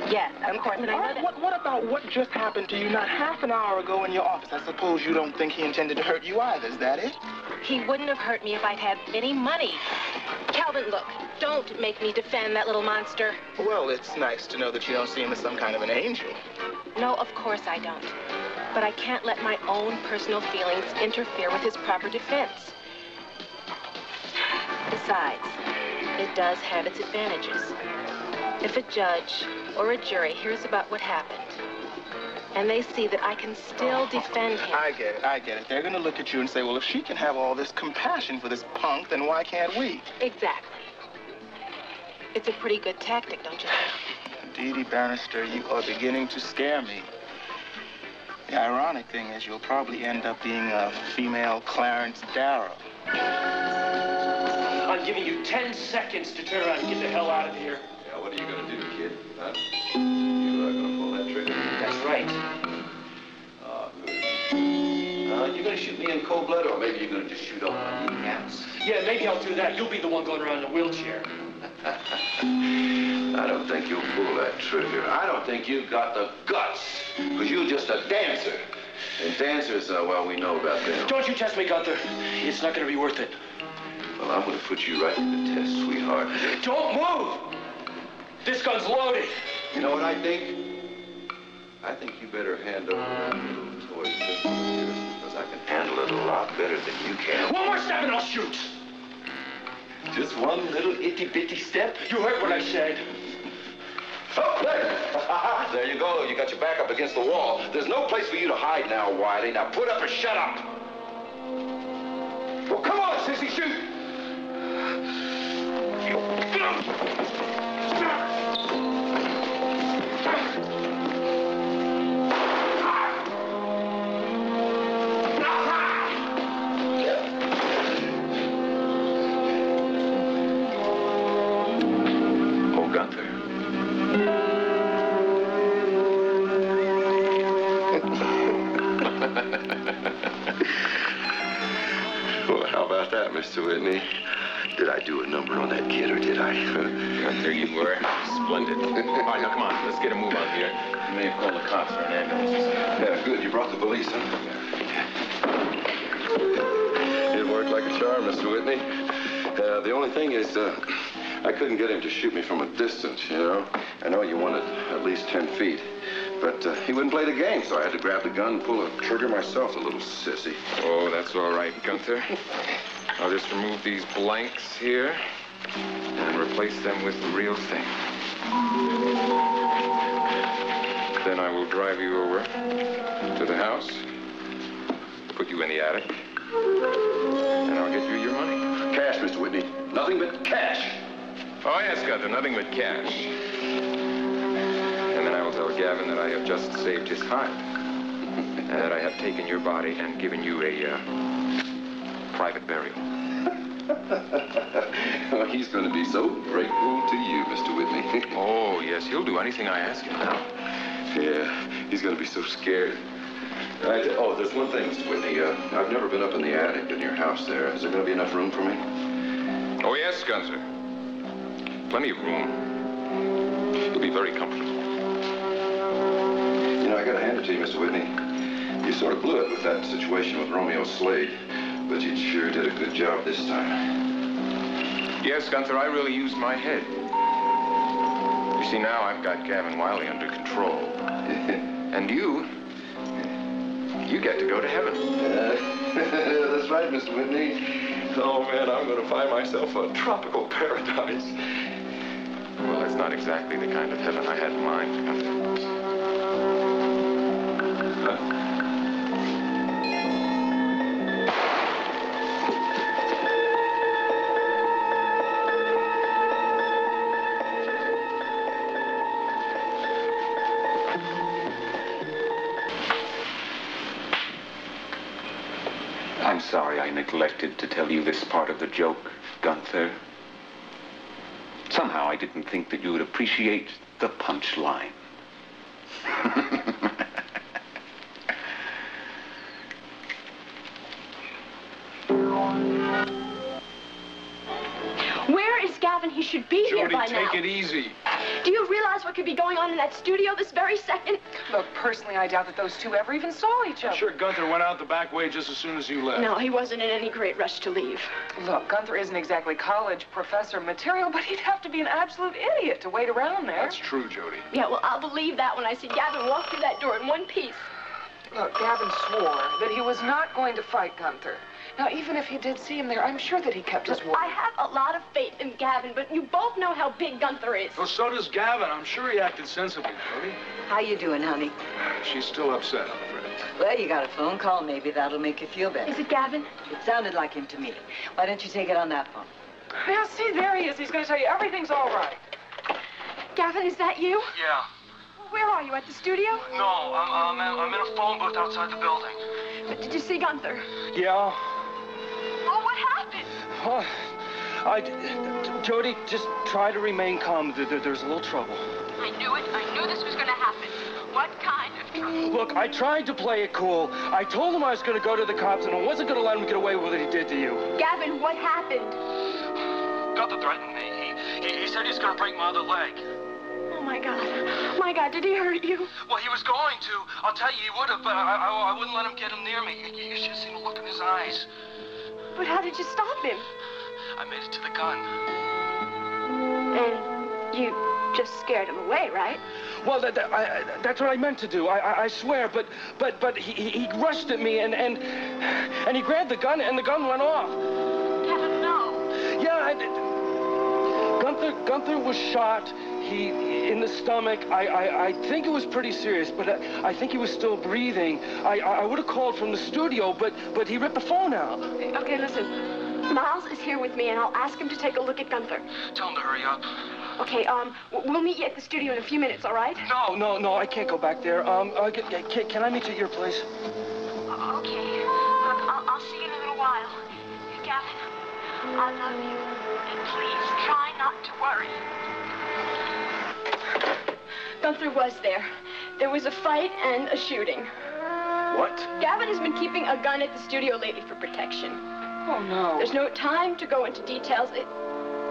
Yes, of course, and I know that... What about what just happened to you not half an hour ago in your office? I suppose you don't think he intended to hurt you either, is that it? He wouldn't have hurt me if I'd had any money. Calvin, look, don't make me defend that little monster. Well, it's nice to know that you don't see him as some kind of an angel. No, of course I don't. But I can't let my own personal feelings interfere with his proper defense. Besides, it does have its advantages. If a judge or a jury hears about what happened, and they see that I can still defend him... I get it. They're going to look at you and say, well, if she can have all this compassion for this punk, then why can't we? Exactly. It's a pretty good tactic, don't you think? Dee Dee Bannister, you are beginning to scare me. The ironic thing is you'll probably end up being a female Clarence Darrow. I'm giving you 10 seconds to turn around and get the hell out of here. Yeah, what are you going to do, kid? Huh? You are going to pull that trigger? That's right. Oh, good. You going to shoot me in cold blood, or maybe you're going to just shoot off my kneecaps? Yeah, maybe I'll do that. You'll be the one going around in a wheelchair. I don't think you'll pull that trigger. I don't think you've got the guts, because you're just a dancer. And dancers, well, we know about them. Don't you test me, Gunther. It's not going to be worth it. Well, I'm going to put you right to the test, sweetheart. Don't move! This gun's loaded. You know what I think? I think you better hand over that little toy pistol of yours, because I can handle it a lot better than you can. One more step and I'll shoot. Just one little itty-bitty step? You heard what I said. Oh, there. There you go. You got your back up against the wall. There's no place for you to hide now, Wiley. Now put up or shut up. Well, come on, sissy, shoot. Oh, Gunther. Well, how about that, Mr. Whitney? Did I do a number on that kid, or did I? There you were. Splendid. All right, now, come on. Let's get a move on here. You may have called the cops or an ambulance. Yeah, good. You brought the police, huh? It worked like a charm, Mr. Whitney. The only thing is, I couldn't get him to shoot me from a distance, you know? I know you wanted at least 10 feet. But he wouldn't play the game, so I had to grab the gun and pull the trigger myself, the little sissy. Oh, that's all right, Gunther. I'll just remove these blanks here and replace them with the real thing. Then I will drive you over to the house, put you in the attic, and I'll get you your money. Cash, Mr. Whitney. Nothing but cash. Oh, yes, Gunther, nothing but cash. And then I will tell Gavin that I have just saved his hide, and that I have taken your body and given you a private burial. Oh, he's going to be so grateful to you, Mr. Whitney. Oh, yes, he'll do anything I ask him now. Yeah, he's going to be so scared. Oh, there's one thing, Mr. Whitney. I've never been up in the attic in your house there. Is there going to be enough room for me? Oh, yes, Gunther. Plenty of room. You'll be very comfortable. You know, I got to hand it to you, Mr. Whitney. You sort of blew it with that situation with Romeo Slade, but you sure did a good job this time. Yes, Gunther, I really used my head. You see, now I've got Gavin Wiley under control. And you get to go to heaven. That's right, Mr. Whitney. Oh, man, I'm going to find myself a tropical paradise. Well, that's not exactly the kind of heaven I had in mind, Gunther. Huh? I'm sorry I neglected to tell you this part of the joke, Gunther. Somehow I didn't think that you would appreciate the punchline. Where is Gavin? He should be here by now. Jody, take it easy. Do you realize what could be going on in that studio this very second? Look, personally, I doubt that those two ever even saw each other. I'm sure Gunther went out the back way just as soon as you left. No, he wasn't in any great rush to leave. Look, Gunther isn't exactly college professor material, but he'd have to be an absolute idiot to wait around there. That's true, Jody. Yeah, well, I'll believe that when I see Gavin walk through that door in one piece. Look, Gavin swore that he was not going to fight Gunther. Now, even if he did see him there, I'm sure that he kept his word. I have a lot of faith in Gavin, but you both know how big Gunther is. Well, so does Gavin. I'm sure he acted sensibly, Jody. How you doing, honey? She's still upset, I'm afraid. Well, you got a phone call. Maybe that'll make you feel better. Is it Gavin? It sounded like him to me. Why don't you take it on that phone? Now, see, there he is. He's going to tell you everything's all right. Gavin, is that you? Yeah. Where are you, at the studio? No, I'm in a phone booth outside the building. But did you see Gunther? Yeah. Oh, what happened? Jody, just try to remain calm. There's a little trouble. I knew it. I knew this was going to happen. What kind of trouble? Look, I tried to play it cool. I told him I was going to go to the cops, and I wasn't going to let him get away with what he did to you. Gavin, what happened? Gunther threatened me. He said he's going to break my other leg. Oh, my God. My God, did he hurt you? Well, he was going to. I'll tell you, he would have, but I wouldn't let him get him near me. You should have seen the look in his eyes. But how did you stop him? I made it to the gun. And you just scared him away, right? Well, that's what I meant to do. I swear. But he rushed at me and he grabbed the gun and the gun went off. Gavin, no. Yeah, Gunther was shot. He in the stomach. I think it was pretty serious, but I think he was still breathing. I would have called from the studio, but he ripped the phone out. Okay, listen. Miles is here with me, and I'll ask him to take a look at Gunther. Tell him to hurry up. Okay, we'll meet you at the studio in a few minutes, all right? No, I can't go back there. Can I meet you at your place? Okay. Look, I'll see you in a little while. Gavin, I love you. And please, try not to worry. Gunther was there. There was a fight and a shooting. What? Gavin has been keeping a gun at the studio lately for protection. Oh, no. There's no time to go into details.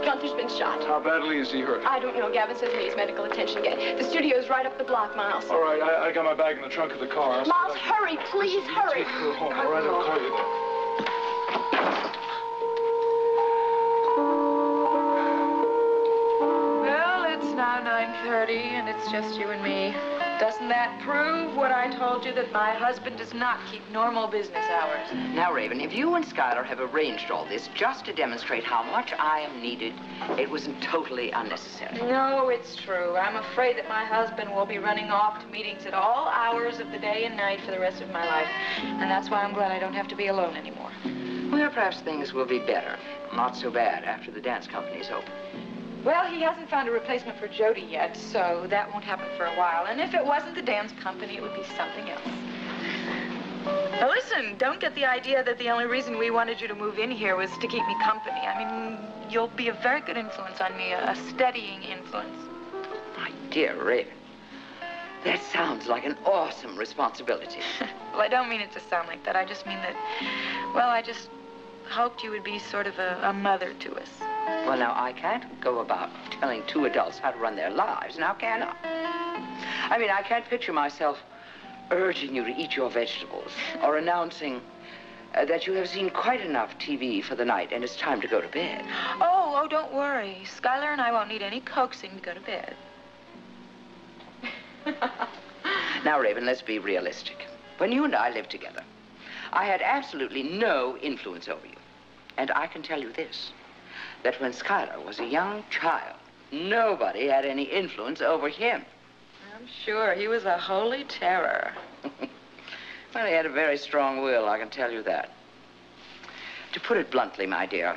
Gunther's been shot. How badly is he hurt? I don't know. Gavin says he needs medical attention again. The studio's right up the block, Miles. All right, I got my bag in the trunk of the car. Miles, hurry, please, hurry. Take her home. All right, I'll call you. Well, it's now 9:30, and it's just you and me. Doesn't that prove what I told you, that my husband does not keep normal business hours? Now, Raven, if you and Schuyler have arranged all this just to demonstrate how much I am needed, it was totally unnecessary. No, it's true. I'm afraid that my husband will be running off to meetings at all hours of the day and night for the rest of my life. And that's why I'm glad I don't have to be alone anymore. Well, perhaps things will be better. Not so bad after the dance company's open. Well, he hasn't found a replacement for Jody yet, so that won't happen for a while. And if it wasn't the dance company, it would be something else. Now, listen, don't get the idea that the only reason we wanted you to move in here was to keep me company. I mean, you'll be a very good influence on me, a steadying influence. My dear Raven, that sounds like an awesome responsibility. Well, I don't mean it to sound like that. I just mean that, well, I just hoped you would be sort of a mother to us. Well, now, I can't go about telling two adults how to run their lives, now can I? I mean, I can't picture myself urging you to eat your vegetables or announcing that you have seen quite enough TV for the night and it's time to go to bed. Oh, don't worry. Schuyler and I won't need any coaxing to go to bed. Now, Raven, let's be realistic. When you and I lived together, I had absolutely no influence over you. And I can tell you this, that when Schuyler was a young child, nobody had any influence over him. I'm sure. He was a holy terror. Well, he had a very strong will, I can tell you that. To put it bluntly, my dear,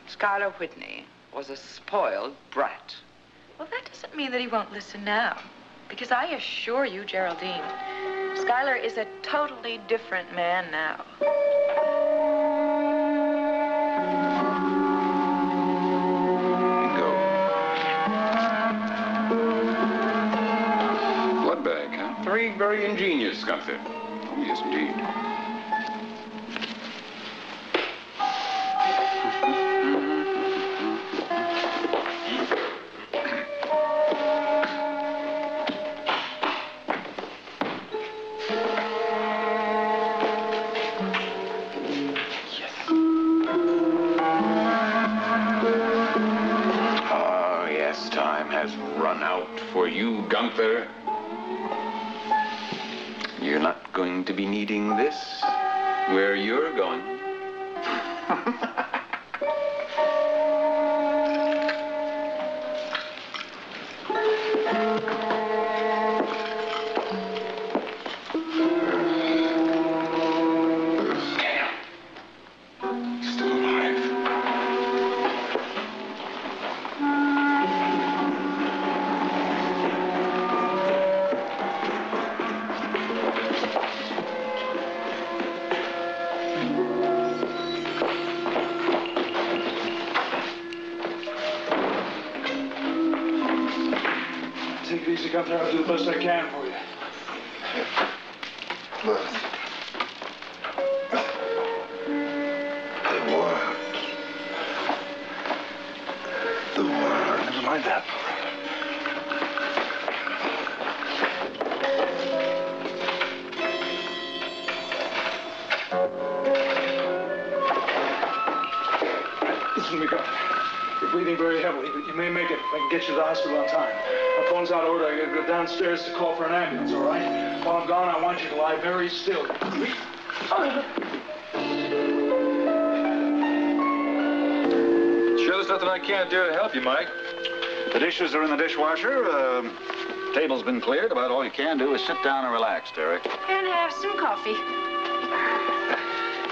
Schuyler Whitney was a spoiled brat. Well, that doesn't mean that he won't listen now. Because I assure you, Geraldine, Schuyler is a totally different man now. Blood bag, huh? Very ingenious, Gunther. Oh, yes, indeed. out for you, Gunther. You're not going to be needing this where you're going. Take it easy, Gunther. I'll do the best I can for you. Look. The water. Never mind that. Listen to me, Gunther. You're bleeding very heavily, but you may make it if I can get you to the hospital on time. My phone's out of order. I gotta go downstairs to call for an ambulance, all right? While I'm gone, I want you to lie very still. Sure there's nothing I can't do to help you, Mike? The dishes are in the dishwasher. Table's been cleared. About all you can do is sit down and relax, Derek. And have some coffee.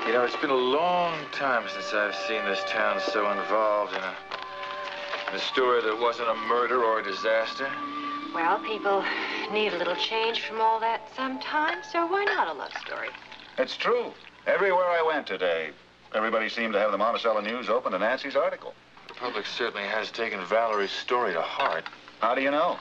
You know, it's been a long time since I've seen this town so involved in a story that wasn't a murder or a disaster. Well, people need a little change from all that sometimes, so why not a love story? It's true. Everywhere I went today, everybody seemed to have the Monticello News open to Nancy's article. The public certainly has taken Valerie's story to heart. How do you know?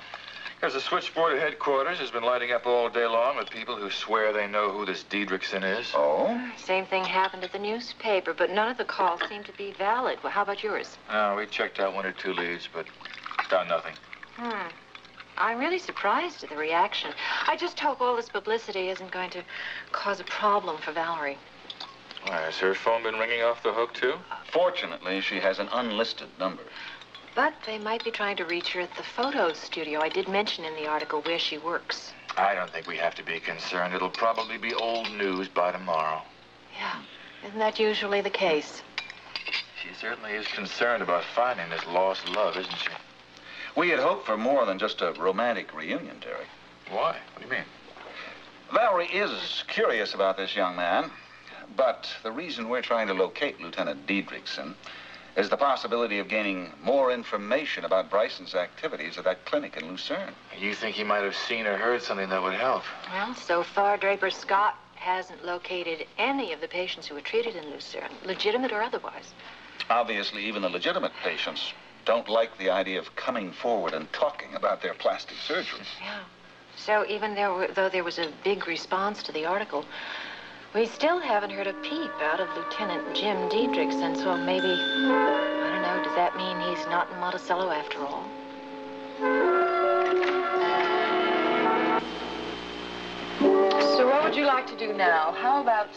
Because the switchboard at headquarters has been lighting up all day long with people who swear they know who this Diedrichson is. Oh? Same thing happened at the newspaper, but none of the calls seem to be valid. Well, how about yours? No, we checked out 1 or 2 leads, but found nothing. I'm really surprised at the reaction. I just hope all this publicity isn't going to cause a problem for Valerie. Why, has her phone been ringing off the hook, too? Fortunately, she has an unlisted number. But they might be trying to reach her at the photo studio. I did mention in the article where she works. I don't think we have to be concerned. It'll probably be old news by tomorrow. Yeah, isn't that usually the case? She certainly is concerned about finding this lost love, isn't she? We had hoped for more than just a romantic reunion, Derek. Why? What do you mean? Valerie is curious about this young man, but the reason we're trying to locate Lieutenant Diedrichson is the possibility of gaining more information about Bryson's activities at that clinic in Lucerne. You think he might have seen or heard something that would help? Well, so far, Draper Scott hasn't located any of the patients who were treated in Lucerne, legitimate or otherwise. Obviously, even the legitimate patients don't like the idea of coming forward and talking about their plastic surgeries. Yeah. So even though there was a big response to the article, we still haven't heard a peep out of Lieutenant Jim Diedrichson, so maybe, I don't know, does that mean he's not in Monticello after all? So what would you like to do now? How about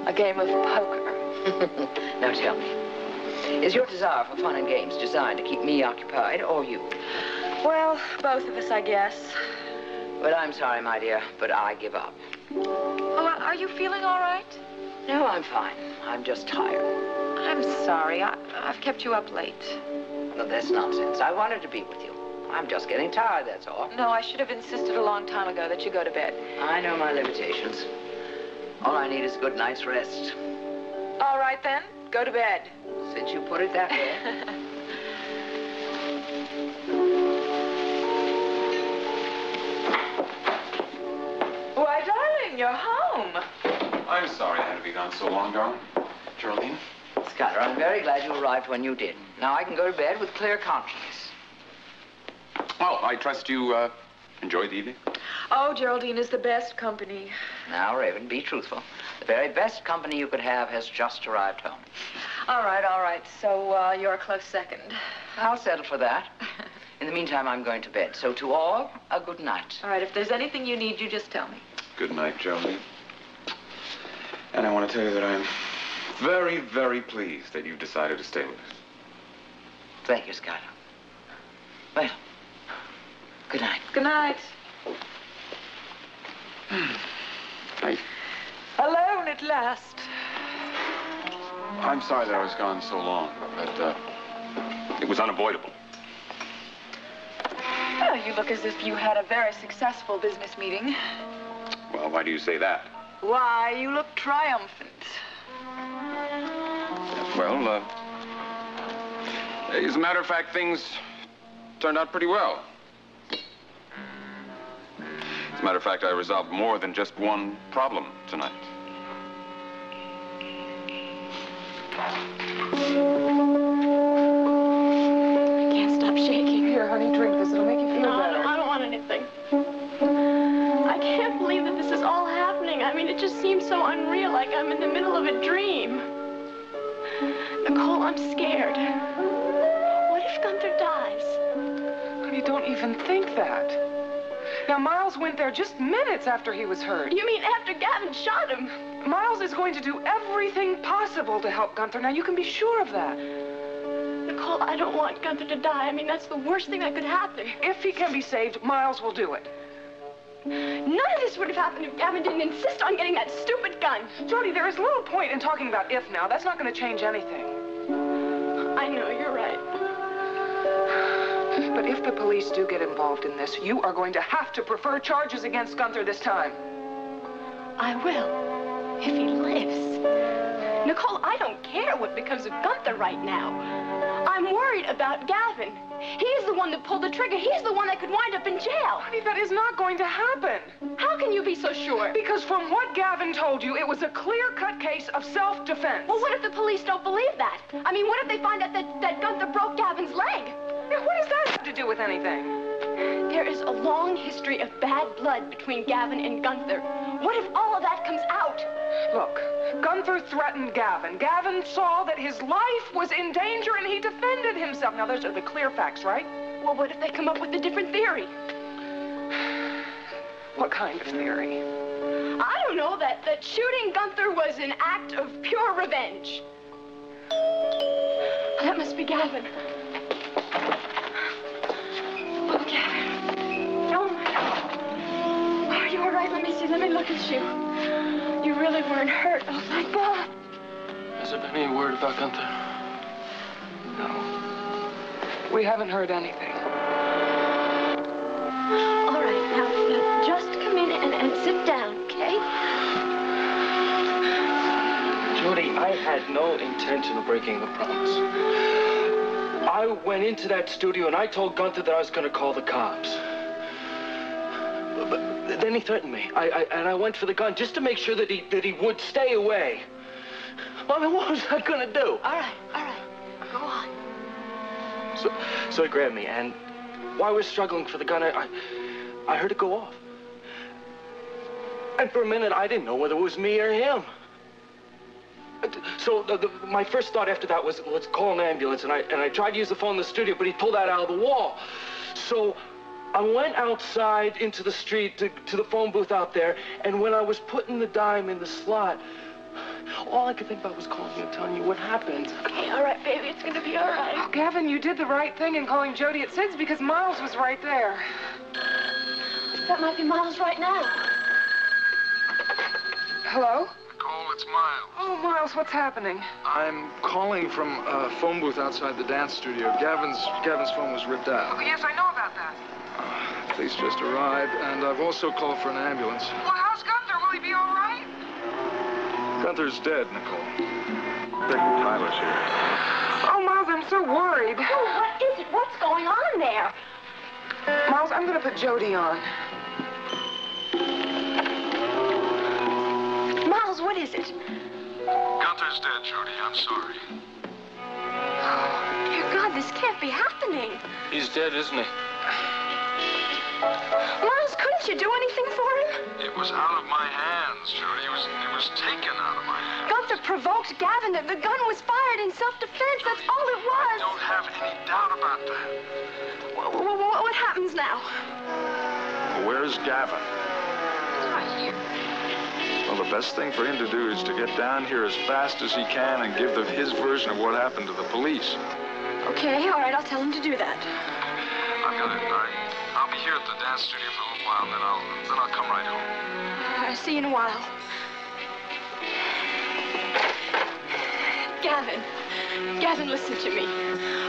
a game of poker? Now tell me, is your desire for fun and games designed to keep me occupied or you? Well, both of us, I guess. Well, I'm sorry, my dear, but I give up. Oh, are you feeling all right? No, I'm fine. I'm just tired. I'm sorry. I've kept you up late. No, that's nonsense. I wanted to be with you. I'm just getting tired, that's all. No, I should have insisted a long time ago that you go to bed. I know my limitations. All I need is a good night's rest. All right, then. Go to bed. Since you put it that way. Why, darling, you're home. I'm sorry I had to be gone so long, darling. Geraldine? Skylar, I'm very glad you arrived when you did. Now I can go to bed with clear conscience. Well, I trust you enjoyed the evening? Oh, Geraldine is the best company. Now, Raven, be truthful. The very best company you could have has just arrived home. All right. So, you're a close second. I'll settle for that. In the meantime, I'm going to bed. So to all, a good night. All right, if there's anything you need, you just tell me. Good night, Geraldine. And I want to tell you that I'm very, very pleased that you've decided to stay with us. Thank you, Skylar. Well, Good night. Good night. Hey, Alone at last. I'm sorry that I was gone so long, but it was unavoidable. Oh, you look as if you had a very successful business meeting. Well, why do you say that? Why, you look triumphant. Well, as a matter of fact, things turned out pretty well. As a matter of fact, I resolved more than just one problem tonight. I can't stop shaking. Here, honey, drink this. It'll make you feel better. I don't want anything. I can't believe that this is all happening. I mean, it just seems so unreal, like I'm in the middle of a dream. Nicole, I'm scared. What if Gunther dies? Honey, don't even think that. Now, Miles went there just minutes after he was hurt. You mean after Gavin shot him? Miles is going to do everything possible to help Gunther. Now, you can be sure of that. Nicole, I don't want Gunther to die. I mean, that's the worst thing that could happen. If he can be saved, Miles will do it. None of this would have happened if Gavin didn't insist on getting that stupid gun. Jody, there is little point in talking about if now. That's not going to change anything. I know, you're right. But if the police do get involved in this, you are going to have to prefer charges against Gunther this time. I will, if he lives. Nicole, I don't care what becomes of Gunther right now. I'm worried about Gavin. He's the one that pulled the trigger. He's the one that could wind up in jail. Honey, that is not going to happen. How can you be so sure? Because from what Gavin told you, it was a clear-cut case of self-defense. Well, what if the police don't believe that? I mean, what if they find out that Gunther broke Gavin's leg? Now, what does that have to do with anything? There is a long history of bad blood between Gavin and Gunther. What if all of that comes out? Look, Gunther threatened Gavin. Gavin saw that his life was in danger and he defended himself. Now, those are the clear facts, right? Well, what if they come up with a different theory? What kind of theory? I don't know, that shooting Gunther was an act of pure revenge. That must be Gavin. Oh, Gavin. Oh, my God. Are you all right? Let me see. Let me look at you. You really weren't hurt. Oh, thank God. Has there been any word about Gunther? No. We haven't heard anything. All right, now just come in and sit down, okay? Jody, I had no intention of breaking the promise. I went into that studio and I told Gunther that I was going to call the cops. But then he threatened me. I went for the gun just to make sure that he would stay away. I mean, what was I going to do? All right. Go on. So he grabbed me, and while I was struggling for the gun, I heard it go off. And for a minute, I didn't know whether it was me or him. So my first thought after that was, let's call an ambulance, and I tried to use the phone in the studio, but he pulled that out of the wall. So I went outside into the street to the phone booth out there, and when I was putting the dime in the slot, all I could think about was calling you and telling you what happened. Okay, all right, baby, it's gonna be all right. Oh, Gavin, you did the right thing in calling Jody at Sid's because Miles was right there. That might be Miles right now. Hello? Nicole, it's Miles. Oh, Miles, what's happening? I'm calling from a phone booth outside the dance studio. Gavin's phone was ripped out. Oh, yes, I know about that. Police just arrived, and I've also called for an ambulance. Well, how's Gunther? Will he be all right? Gunther's dead, Nicole. Dick Tyler's here. Oh, Miles, I'm so worried. Oh, what is it? What's going on there? Miles, I'm going to put Jody on. Miles, what is it? Gunther's dead, Jody. I'm sorry. Oh, dear God, this can't be happening. He's dead, isn't he? Miles, couldn't you do anything for him? It was out of my hands, Jody. It was taken out of my hands. Gunther provoked Gavin. The gun was fired in self-defense. That's all it was. I don't have any doubt about that. What happens now? Where's Gavin? He's right here. Well, the best thing for him to do is to get down here as fast as he can and give his version of what happened to the police. Okay, all right, I'll tell him to do that. I've got it. I'll be here at the dance studio for a little while, and then I'll come right home. I'll see you in a while. Gavin, listen to me.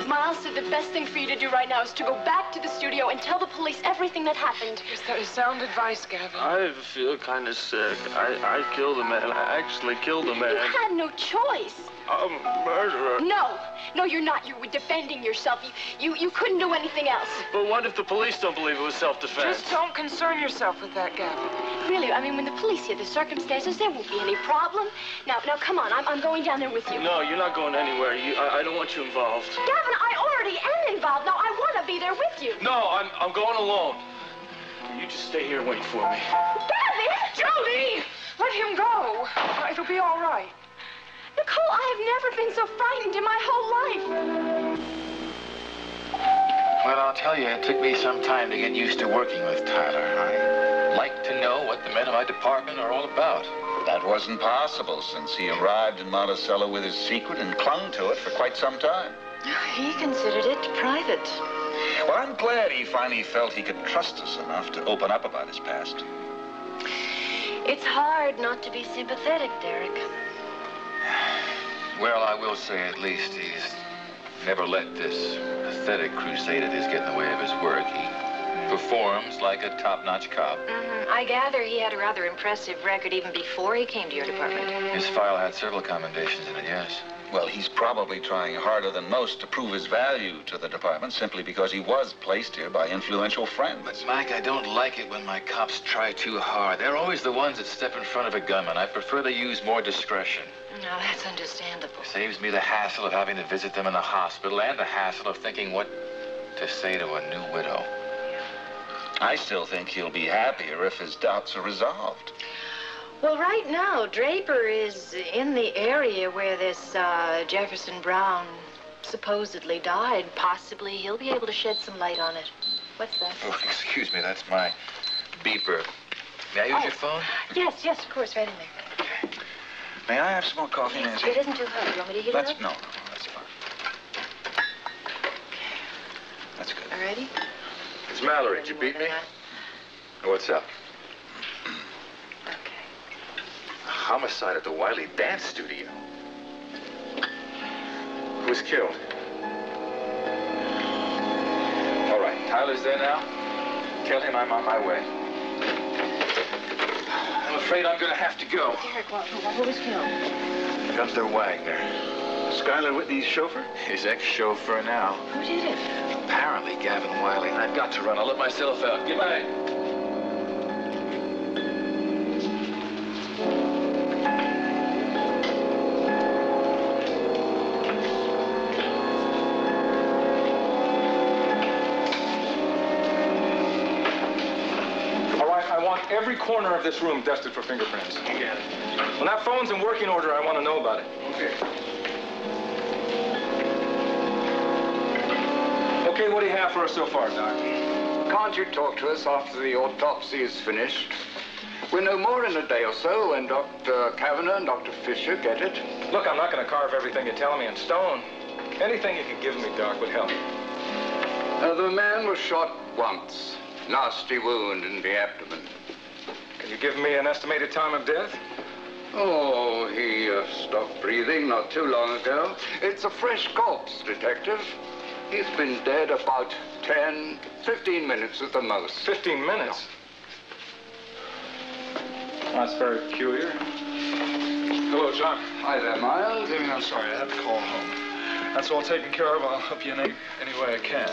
Miles said the best thing for you to do right now is to go back to the studio and tell the police everything that happened. Is that sound advice, Gavin? I feel kind of sick. I killed a man. I actually killed a man. You had no choice. I'm a murderer. No, you're not. You were defending yourself. You couldn't do anything else. But what if the police don't believe it was self-defense? Just don't concern yourself with that, Gavin. Really, I mean, when the police hear the circumstances, there won't be any problem. Now, come on. I'm going down there with you. No, you're not going anywhere. I don't want you involved. Gavin, I already am involved. Now, I want to be there with you. No, I'm going alone. You just stay here and wait for me. Gavin! Jody! Let him go. It'll be all right. Nicole, I have never been so frightened in my whole life. Well, I'll tell you, it took me some time to get used to working with Tyler. I like to know what the men of my department are all about. That wasn't possible since he arrived in Monticello with his secret and clung to it for quite some time. He considered it private. Well, I'm glad he finally felt he could trust us enough to open up about his past. It's hard not to be sympathetic, Derek. Well, I will say at least he's never let this pathetic crusade of his get in the way of his work. He performs like a top-notch cop. I gather he had a rather impressive record even before he came to your department. His file had several commendations in it, yes. Well, he's probably trying harder than most to prove his value to the department simply because he was placed here by influential friends. But, Mike, I don't like it when my cops try too hard. They're always the ones that step in front of a gunman. I prefer they use more discretion. No, that's understandable. It saves me the hassle of having to visit them in the hospital and the hassle of thinking what to say to a new widow. I still think he'll be happier if his doubts are resolved. Well, right now, Draper is in the area where this Jefferson Brown supposedly died. Possibly he'll be able to shed some light on it. What's that? Oh, excuse me, that's my beeper. May I use your phone? Yes, of course, right in there. Okay. May I have some more coffee, Nancy? It isn't too hot. You want me to heat it up? No, that's fine. That's good. All righty? It's Mallory. Did you beat me? What's up? Homicide at the Wiley Dance Studio. Who was killed? All right, Tyler's there now. Tell him I'm on my way. I'm afraid I'm gonna have to go. Derek, who was killed? Gunther Wagner. Skylar Whitney's chauffeur? His ex-chauffeur now. Who did it? Apparently Gavin Wiley. I've got to run. I'll let myself out. Goodbye. Every corner of this room dusted for fingerprints. You got it. When that phone's in working order, I want to know about it. Okay. Okay, what do you have for us so far, Doc? Can't you talk to us after the autopsy is finished? We'll know more in a day or so when Dr. Kavanagh and Dr. Fisher get it. Look, I'm not going to carve everything you tell me in stone. Anything you could give me, Doc, would help. The man was shot once. Nasty wound in the abdomen. Can you give me an estimated time of death? Oh, he stopped breathing not too long ago. It's a fresh corpse, Detective. He's been dead about 10, 15 minutes at the most. 15 minutes? That's very peculiar. Hello, John. Hi there, Miles. David, I'm sorry. I had to call home. That's all taken care of. I'll help you in any way I can.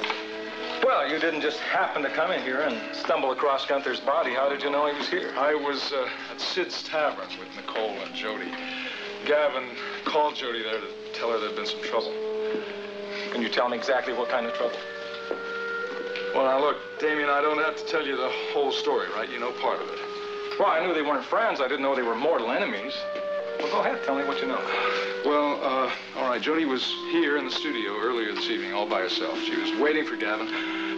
Well, you didn't just happen to come in here and stumble across Gunther's body. How did you know he was here? I was at Sid's Tavern with Nicole and Jody. Gavin called Jody there to tell her there'd been some trouble. Can you tell me exactly what kind of trouble? Well, now, look, Damien, I don't have to tell you the whole story, right? You know part of it. Well, I knew they weren't friends. I didn't know they were mortal enemies. Well, go ahead. Tell me what you know. Well, all right, Jody was here in the studio earlier this evening all by herself. She was waiting for Gavin.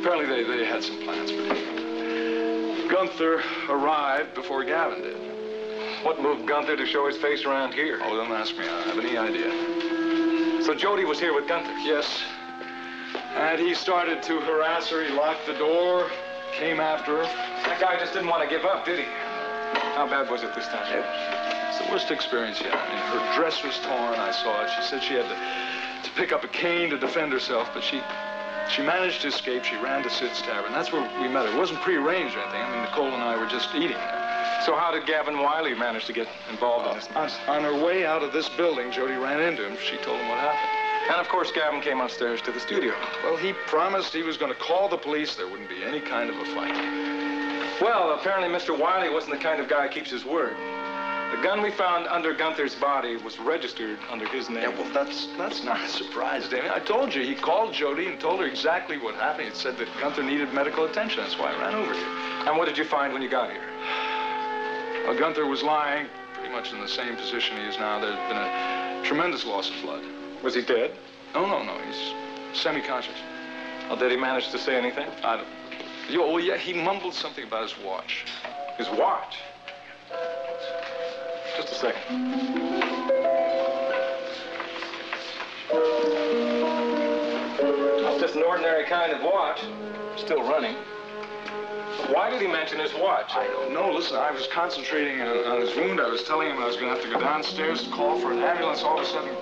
Apparently, they had some plans for him. Gunther arrived before Gavin did. What moved Gunther to show his face around here? Oh, don't ask me. I don't have any idea. So Jody was here with Gunther? Yes. And he started to harass her. He locked the door, came after her. That guy just didn't want to give up, did he? How bad was it this time? It's the worst experience yet. I mean, her dress was torn. I saw it. She said she had to pick up a cane to defend herself, but she managed to escape. She ran to Sid's Tavern. That's where we met her. It wasn't prearranged or anything. I mean, Nicole and I were just eating there. So how did Gavin Wiley manage to get involved in this? On her way out of this building, Jody ran into him. She told him what happened. And, of course, Gavin came upstairs to the studio. Well, he promised he was going to call the police. There wouldn't be any kind of a fight. Well, apparently Mr. Wiley wasn't the kind of guy who keeps his word. The gun we found under Gunther's body was registered under his name. Yeah, well, that's not a surprise, Danny. I told you, he called Jody and told her exactly what happened. He said that Gunther needed medical attention. That's why I ran over here. And what did you find when you got here? Well, Gunther was lying pretty much in the same position he is now. There's been a tremendous loss of blood. Was he dead? No. He's semi-conscious. Well, did he manage to say anything? I don't... Well, yeah, he mumbled something about his watch. His watch? Just a second. Well, it's just an ordinary kind of watch. Still running. But why did he mention his watch? I don't know. Listen, I was concentrating on his wound. I was telling him I was going to have to go downstairs to call for an ambulance. All of a sudden,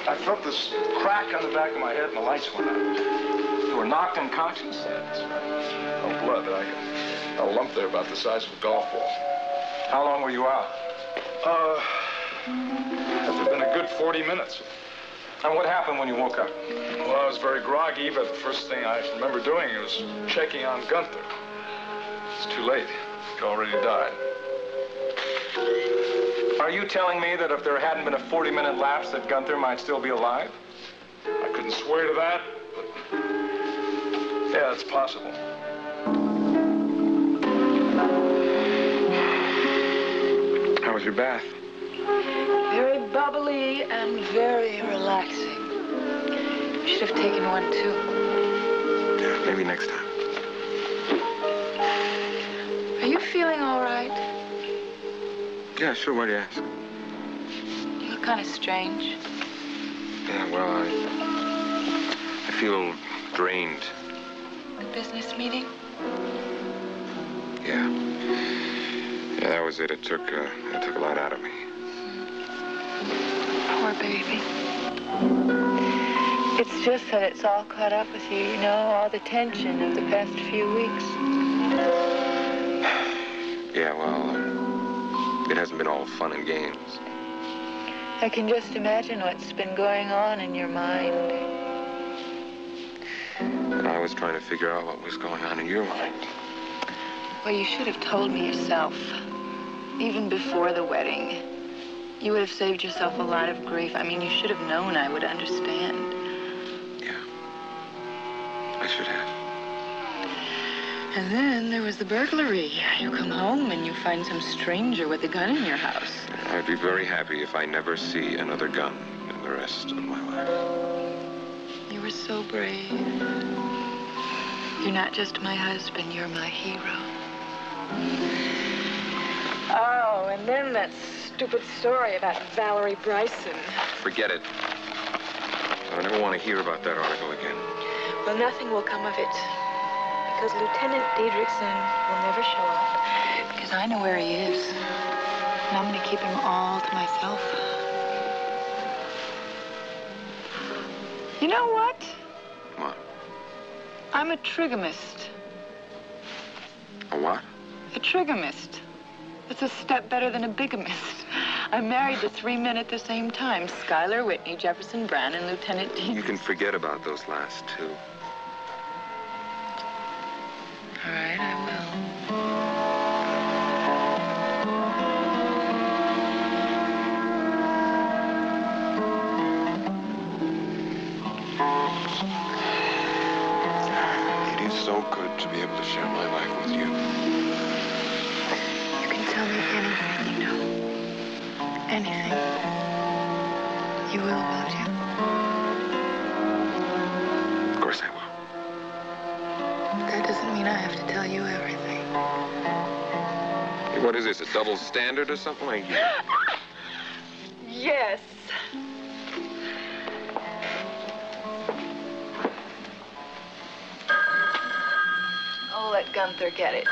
I felt this crack on the back of my head and the lights went out. You were knocked unconscious? Yeah, that's right. No blood. A lump there about the size of a golf ball. How long were you out? It's been a good 40 minutes. And what happened when you woke up? Well, I was very groggy, but the first thing I remember doing was checking on Gunther. It's too late. He'd already died. Are you telling me that if there hadn't been a 40-minute lapse that Gunther might still be alive? I couldn't swear to that, but yeah, it's possible. How was your bath? Very bubbly and very relaxing. You should have taken one, too. Yeah, maybe next time. Are you feeling all right? Yeah, sure. Why do you ask? You look kind of strange. Yeah, well, I feel drained. The business meeting? Yeah. Yeah, that was it. It took a lot out of me. Poor baby. It's just that it's all caught up with you, you know, all the tension of the past few weeks. Yeah, well, it hasn't been all fun and games. I can just imagine what's been going on in your mind. And I was trying to figure out what was going on in your mind. Well, you should have told me yourself, even before the wedding. You would have saved yourself a lot of grief. I mean, you should have known I would understand. Yeah, I should have. And then there was the burglary. You come home and you find some stranger with a gun in your house. I'd be very happy if I never see another gun in the rest of my life. You were so brave. You're not just my husband, you're my hero. Oh, and then that stupid story about Valerie Bryson. Forget it. I never want to hear about that article again. Well, nothing will come of it. Because Lieutenant Diedrichson will never show up. Because I know where he is. And I'm going to keep him all to myself. You know what? What? I'm a trigamist. A what? A trigamist. It's a step better than a bigamist. I'm married to 3 men at the same time. Schuyler, Whitney, Jefferson, Brown, and Lieutenant Diedrichson. You can forget about those last two. All right, I will. It is so good to be able to share my life with you. You can tell me anything, you know. Anything. You will, won't you? Of course I will. That doesn't mean I have to tell you everything. Hey, what is this, a double standard or something like that? Yes. let Gunther get it.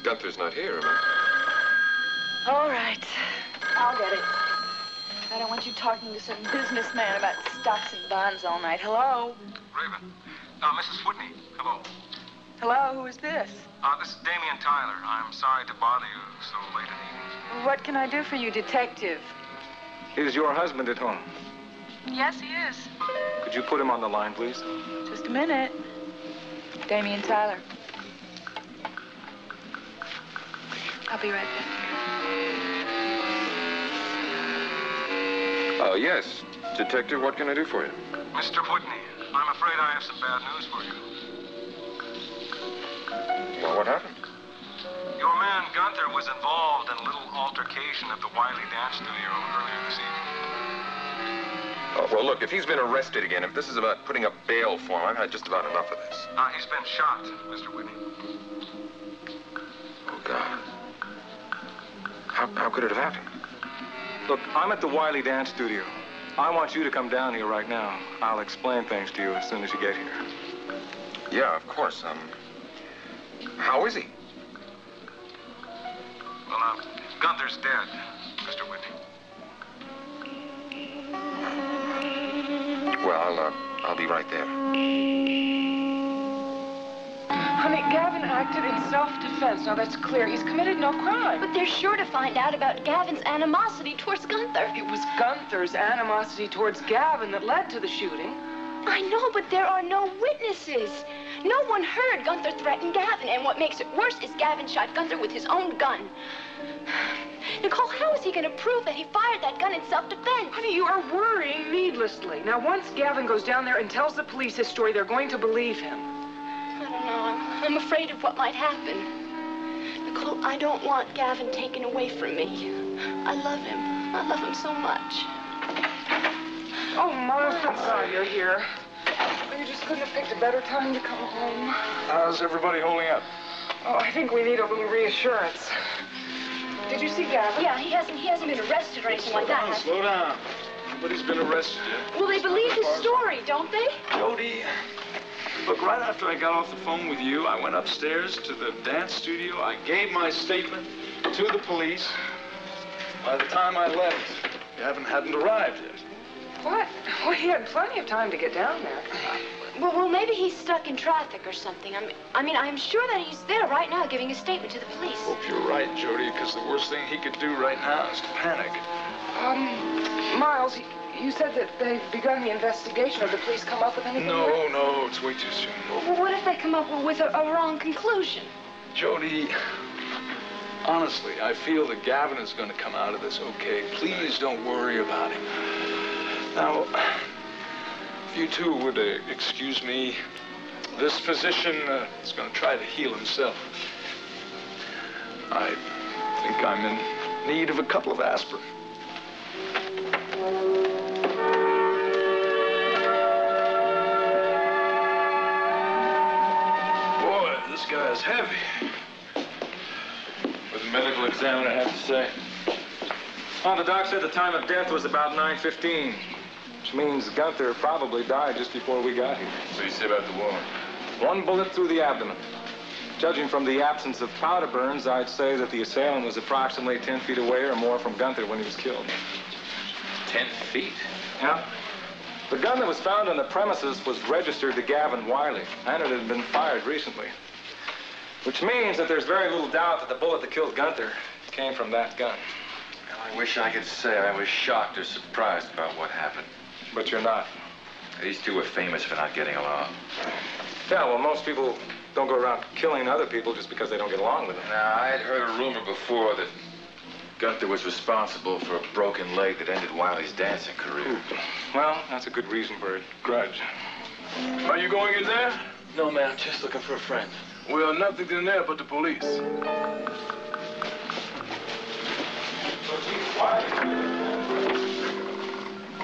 Gunther's not here, am I? All right. I'll get it. I don't want you talking to some businessman about stocks and bonds all night. Hello? Raven. Mrs. Whitney. Hello. Hello, who is this? This is Damien Tyler. I'm sorry to bother you so late in the evening. What can I do for you, detective? Is your husband at home? Yes, he is. Could you put him on the line, please? Just a minute. Damien Tyler. I'll be right back. Oh, yes. Detective, what can I do for you? Mr. Whitney, I'm afraid I have some bad news for you. Well, what happened? Your man, Gunther, was involved in a little altercation at the Wiley Dance Studio earlier this evening. Oh, well, look, if he's been arrested again, if this is about putting up bail for him, I've had just about enough of this. He's been shot, Mr. Whitney. Oh, God. How could it have happened? Look, I'm at the Wiley Dance Studio. I want you to come down here right now. I'll explain things to you as soon as you get here. Yeah, of course. How is he? Well, Gunther's dead, Mr. Whitney. Well, I'll be right there. Honey, Gavin acted in self-defense. Now, that's clear. He's committed no crime. But they're sure to find out about Gavin's animosity towards Gunther. It was Gunther's animosity towards Gavin that led to the shooting. I know, but there are no witnesses. No one heard Gunther threaten Gavin, and what makes it worse is Gavin shot Gunther with his own gun. Nicole, how is he going to prove that he fired that gun in self-defense? Honey, you are worrying needlessly. Now, once Gavin goes down there and tells the police his story, they're going to believe him. I don't know. I'm afraid of what might happen. Nicole, I don't want Gavin taken away from me. I love him. I love him so much. Oh, Mom, I'm sorry you're here. You just couldn't have picked a better time to come home. How's everybody holding up? Oh, I think we need a little reassurance. Did you see Gavin? Yeah, he hasn't been arrested or anything like that. Slow down. Nobody's been arrested yet. Well, they believe his story, don't they? Jody, look, right after I got off the phone with you, I went upstairs to the dance studio. I gave my statement to the police. By the time I left, Gavin hadn't arrived yet. What? Well, he had plenty of time to get down there. Well, maybe he's stuck in traffic or something. I mean, I'm sure that he's there right now giving a statement to the police. Hope you're right, Jody, because the worst thing he could do right now is to panic. Miles, you said that they've begun the investigation. Have the police come up with anything? No, it's way too soon. Well, what if they come up with a wrong conclusion? Jody, honestly, I feel that Gavin is going to come out of this okay. Please don't worry about him. Now, if you two would excuse me, this physician is going to try to heal himself. I think I'm in need of a couple of aspirin. Boy, this guy is heavy. What the medical examiner have to say? Well, the doc said the time of death was about 9:15. Which means Gunther probably died just before we got here. What do you say about the wound? One bullet through the abdomen. Judging from the absence of powder burns, I'd say that the assailant was approximately 10 feet away or more from Gunther when he was killed. 10 feet? Yeah. The gun that was found on the premises was registered to Gavin Wiley, and it had been fired recently. Which means that there's very little doubt that the bullet that killed Gunther came from that gun. Well, I wish I could say I was shocked or surprised about what happened. But you're not. These two are famous for not getting along. Yeah, well, most people don't go around killing other people just because they don't get along with them. Now, I had heard a rumor before that Gunther was responsible for a broken leg that ended Wiley's dancing career. Well, that's a good reason for a grudge. Are you going in there? No, man, I'm just looking for a friend. Well, nothing in there but the police.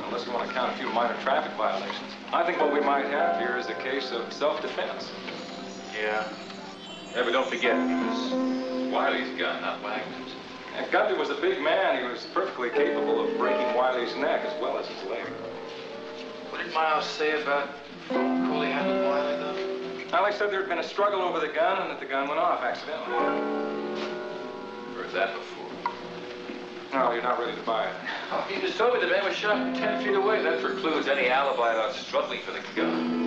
Unless we want to count a few minor traffic violations. I think what we might have here is a case of self-defense. Yeah, but don't forget, it was Wiley's gun, not Wagner's. If Gunther was a big man, he was perfectly capable of breaking Wiley's neck as well as his leg. What did Miles say about phone call he had with Wiley, though? Alex said there had been a struggle over the gun and that the gun went off accidentally. Heard that before. No, you're not ready to buy it. Oh, you just told me the man was shot 10 feet away. That precludes any alibi about struggling for the gun.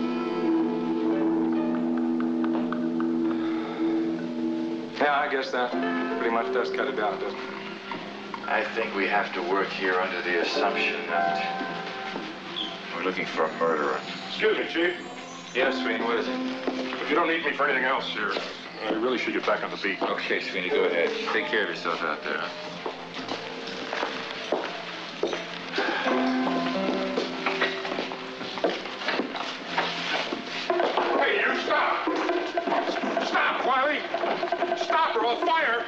Yeah, I guess that pretty much does cut it down, doesn't it? I think we have to work here under the assumption that we're looking for a murderer. Excuse me, Chief. Yes, Sweeney, what is it? If you don't need me for anything else here, I really should get back on the beat. Okay, Sweeney, go ahead. Take care of yourself out there, huh? Hey, you stop! Stop, Wiley! Stop or I'll fire!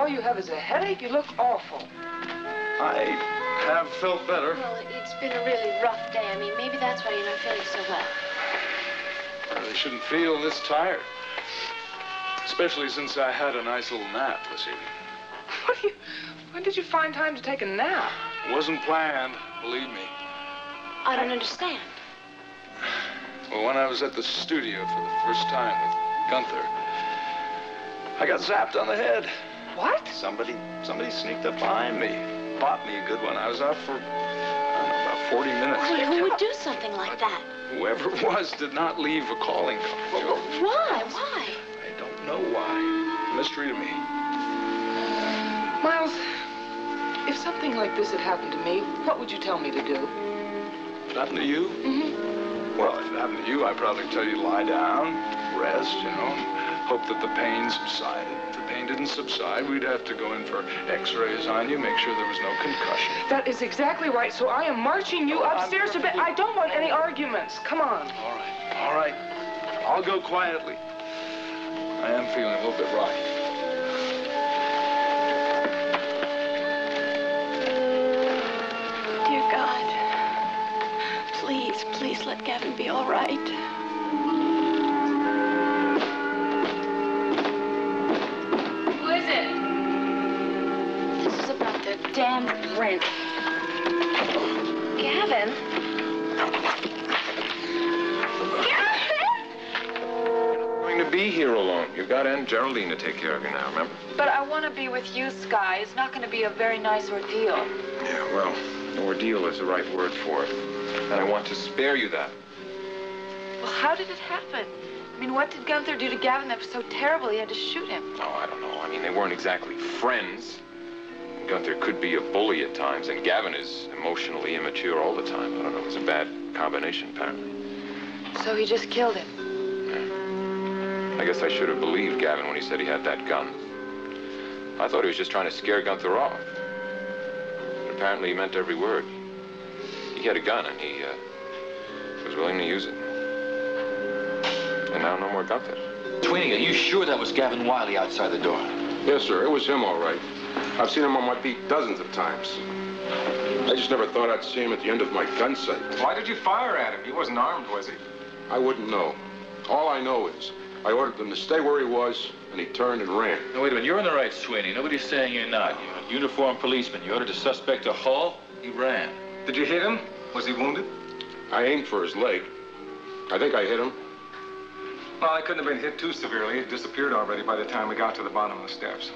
You have is a headache? You look awful. I have felt better. Well, it's been a really rough day. I mean, maybe that's why you're not feeling so well. I really shouldn't feel this tired. Especially since I had a nice little nap this evening. When did you find time to take a nap? It wasn't planned, believe me. I don't understand. Well, when I was at the studio for the first time with Gunther, I got zapped on the head. What? Somebody sneaked up behind me, bought me a good one. I was out for, I don't know, about 40 minutes. Wait, who would do something like that? Whoever it was did not leave a calling card. Why? Why? I don't know why. Mystery to me. Miles, if something like this had happened to me, what would you tell me to do? If it happened to you? Mm-hmm. Well, if it happened to you, I'd probably tell you to lie down, rest, you know, and hope that the pain subsided. Didn't subside, we'd have to go in for x-rays on you, make sure there was no concussion. That is exactly right. So I am marching you upstairs to bed. I don't want any arguments. Come on. All right. I'll go quietly. I am feeling a little bit rocky. Dear God, please let Gavin be all right. Damn rent. Gavin? You're going to be here alone. You've got Aunt Geraldine to take care of you now, remember? But I want to be with you, Sky. It's not going to be a very nice ordeal. Yeah, well, ordeal is the right word for it. And I want to spare you that. Well, how did it happen? I mean, what did Gunther do to Gavin that was so terrible he had to shoot him? Oh, I don't know. I mean, they weren't exactly friends. Gunther could be a bully at times, and Gavin is emotionally immature all the time. I don't know. It was a bad combination, apparently. So he just killed him? Yeah. I guess I should have believed Gavin when he said he had that gun. I thought he was just trying to scare Gunther off. But apparently he meant every word. He had a gun, and he was willing to use it. And now no more Gunther. Sweeney, are you sure that was Gavin Wiley outside the door? Yes, sir. It was him, all right. I've seen him on my beat dozens of times. I just never thought I'd see him at the end of my gun sight. Why did you fire at him? He wasn't armed, was he? I wouldn't know. All I know is I ordered him to stay where he was, and he turned and ran. No, wait a minute. You're in the right, Sweeney. Nobody's saying you're not. You're a uniformed policeman. You ordered a suspect to halt. He ran. Did you hit him? Was he wounded? I aimed for his leg. I think I hit him. Well, I couldn't have been hit too severely. It disappeared already by the time we got to the bottom of the steps.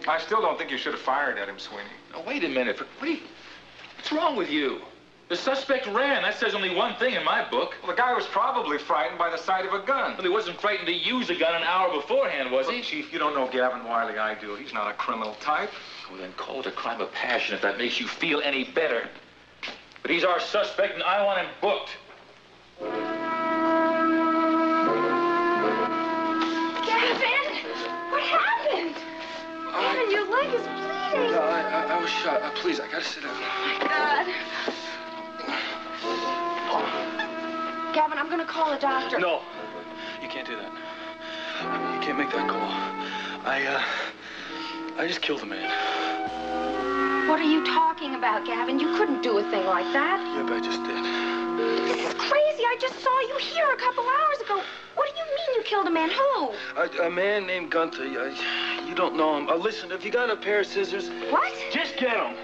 I still don't think you should have fired at him, Sweeney. Now, wait a minute. What's wrong with you? The suspect ran. That says only one thing in my book. Well, the guy was probably frightened by the sight of a gun. Well, he wasn't frightened to use a gun an hour beforehand, was he? Look, Chief, you don't know Gavin Wiley. I do. He's not a criminal type. Well, then call it a crime of passion if that makes you feel any better. But he's our suspect, and I want him booked. Gavin! What happened? Gavin, your leg is bleeding. I was shot. Please, I gotta sit down. Oh, my God. Gavin, I'm gonna call a doctor. No, you can't do that. You can't make that call. I just killed a man. What are you talking about, Gavin? You couldn't do a thing like that. Yep, I just did. This is crazy. I just saw you here a couple hours ago. What do you mean you killed a man? Who? A man named Gunther. You don't know him. Listen, if you got a pair of scissors... What? Just get them.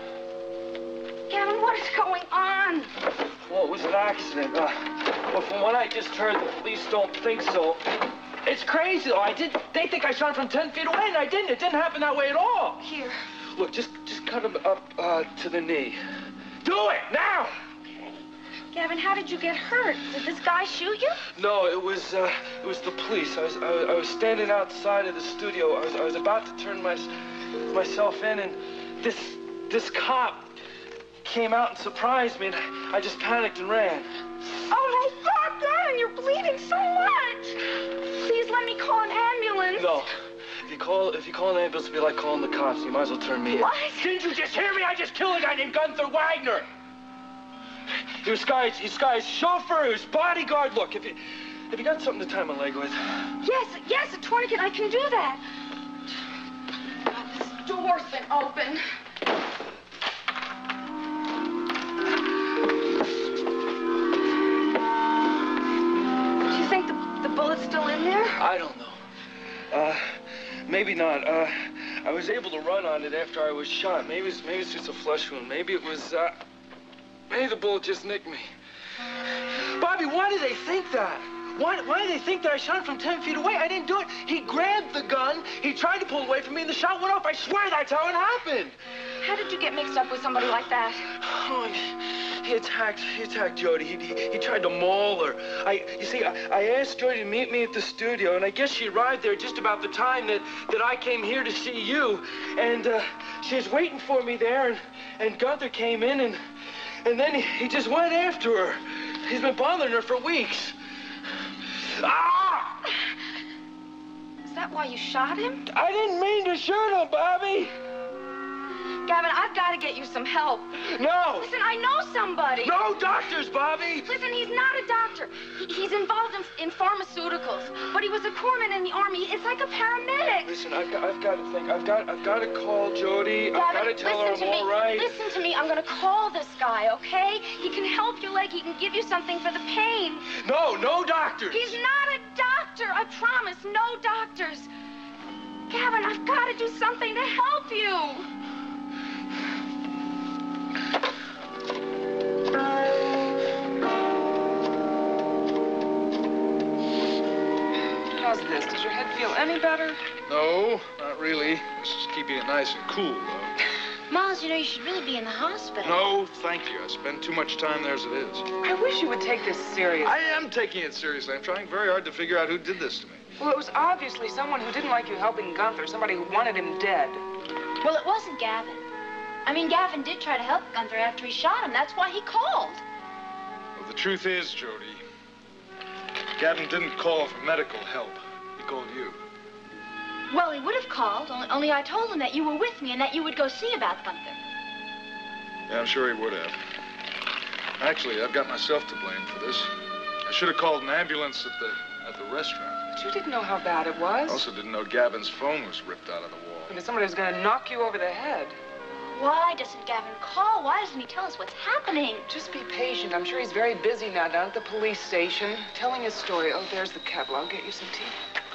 Gavin, what is going on? Well, it was an accident. But from what I just heard, the police don't think so. It's crazy, though. They think I shot him from 10 feet away, and I didn't. It didn't happen that way at all. Here. Look, just cut him up to the knee. Do it, now! Gavin, how did you get hurt? Did this guy shoot you? No, it was the police. I was standing outside of the studio. I was about to turn myself in, and this cop came out and surprised me, and I just panicked and ran. Oh, my God, Gavin, you're bleeding so much. Please let me call an ambulance. No. If you call an ambulance, it'll be like calling the cops. You might as well turn me in. What? Didn't you just hear me? I just killed a guy named Gunther Wagner. He was Guy's chauffeur, his bodyguard. Look, have you got something to tie my leg with? Yes, a tourniquet. I can do that. God, this door's been open. Do you think the bullet's still in there? I don't know. Maybe not. I was able to run on it after I was shot. Maybe it's just a flesh wound. Maybe it was, maybe the bullet just nicked me. Bobby, why do they think that? Why do they think that I shot him from 10 feet away? I didn't do it. He grabbed the gun, he tried to pull away from me, and the shot went off. I swear that's how it happened. How did you get mixed up with somebody like that? Oh, he attacked Jody. He tried to maul her. I asked Jody to meet me at the studio, and I guess she arrived there just about the time that I came here to see you. And she was waiting for me there, and Gunther came in, and then he just went after her. He's been bothering her for weeks. Ah! Is that why you shot him? I didn't mean to shoot him, Bobby. Gavin, I've got to get you some help. No! Listen, I know somebody. No doctors, Bobby! Listen, he's not a doctor. He's involved in pharmaceuticals, but he was a corpsman in the army. It's like a paramedic. Listen, I've got to think. I've got to call Jody. Gavin, I've got to tell her I'm all right. Listen to me. I'm going to call this guy, okay? He can help your leg. He can give you something for the pain. No doctors. He's not a doctor. I promise. No doctors. Gavin, I've got to do something to help you. How's this? Does your head feel any better? No, not really. This is keeping it nice and cool, though. Miles, you should really be in the hospital. No, thank you. I spend too much time there as it is. I wish you would take this seriously. I am taking it seriously. I'm trying very hard to figure out who did this to me. Well, it was obviously someone who didn't like you helping Gunther, somebody who wanted him dead. Well, it wasn't Gavin. I mean, Gavin did try to help Gunther after he shot him. That's why he called. Well, the truth is, Jody, Gavin didn't call for medical help. He called you. Well, he would have called, only I told him that you were with me and that you would go see about Gunther. Yeah, I'm sure he would have. Actually, I've got myself to blame for this. I should have called an ambulance at the restaurant. But you didn't know how bad it was. I also didn't know Gavin's phone was ripped out of the wall. Because somebody was going to knock you over the head. Why doesn't Gavin call? Why doesn't he tell us what's happening? Just be patient. I'm sure he's very busy now down at the police station, telling his story. Oh, there's the kettle. I'll get you some tea.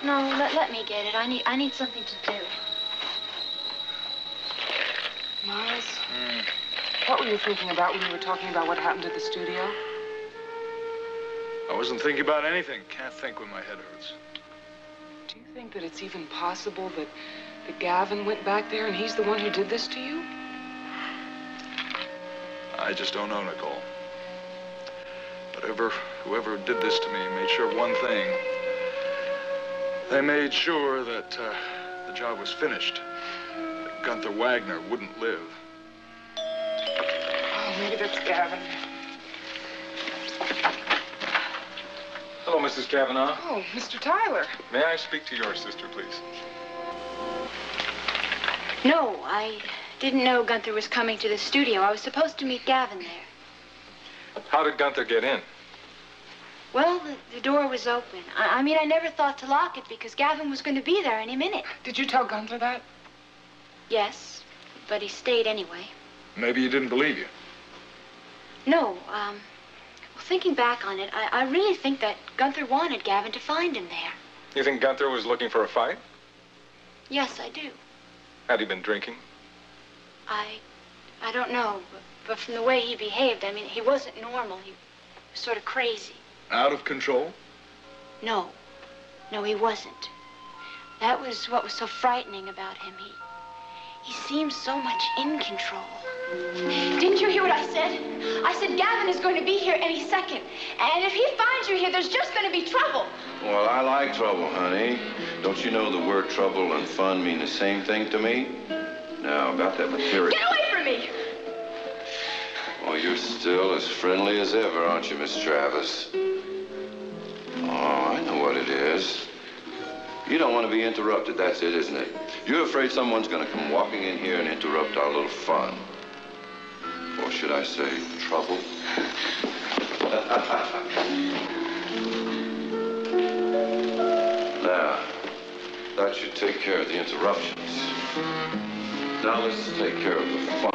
No, let me get it. I need something to do. Miles, what were you thinking about when you were talking about what happened at the studio? I wasn't thinking about anything. Can't think when my head hurts. Do you think that it's even possible that Gavin went back there and he's the one who did this to you? I just don't know, Nicole. But whoever did this to me made sure one thing. They made sure that the job was finished. That Gunther Wagner wouldn't live. Oh, maybe that's Gavin. Hello, Mrs. Cavanaugh. Oh, Mr. Tyler. May I speak to your sister, please? No, I didn't know Gunther was coming to the studio. I was supposed to meet Gavin there. How did Gunther get in? Well, the door was open. I mean, I never thought to lock it because Gavin was going to be there any minute. Did you tell Gunther that? Yes, but he stayed anyway. Maybe he didn't believe you. No, Thinking back on it, I really think that Gunther wanted Gavin to find him there. You think Gunther was looking for a fight? Yes, I do. Had he been drinking? I don't know, but from the way he behaved, I mean, he wasn't normal. He was sort of crazy. Out of control? No, he wasn't. That was what was so frightening about him. He seemed so much in control. Didn't you hear what I said? I said Gavin is going to be here any second. And if he finds you here, there's just going to be trouble. Well, I like trouble, honey. Don't you know the word trouble and fun mean the same thing to me? Now, about that material... Get away from me! Oh, you're still as friendly as ever, aren't you, Miss Travis? Oh, I know what it is. You don't want to be interrupted, that's it, isn't it? You're afraid someone's going to come walking in here and interrupt our little fun. Or should I say, trouble? Now, that should take care of the interruptions. Now let's take care of the fun.